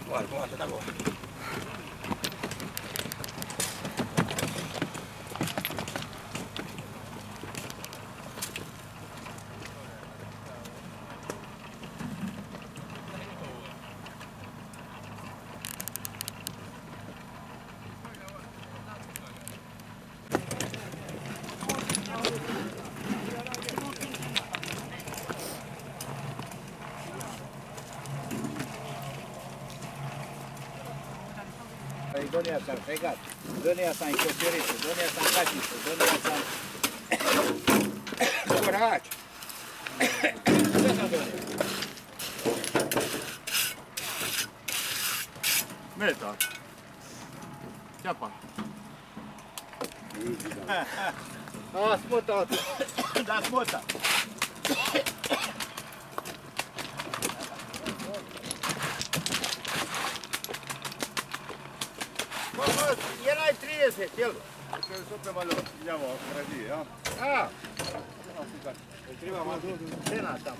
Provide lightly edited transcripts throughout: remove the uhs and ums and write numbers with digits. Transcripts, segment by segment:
Guarda da qua. Donija sam fregat, donija sam i kopiricu, donija sam kačicu, donija sam korač. Sve sam donio. Meta. Ćapa. A, smota. Da, smota. Jedna je 30, jel? Sve se opet malo ljavo radi, ja? A! Treba malo cena tamo.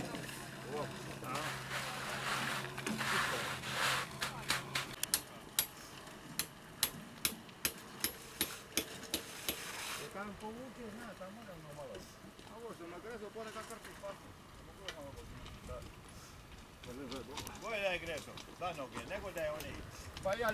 Kam povuke, zna, tamo moramo malo. Ovo što na grezo, ponekad krpi pasno. Bolje da je grezo, za noge, nego da je oni. Pa ja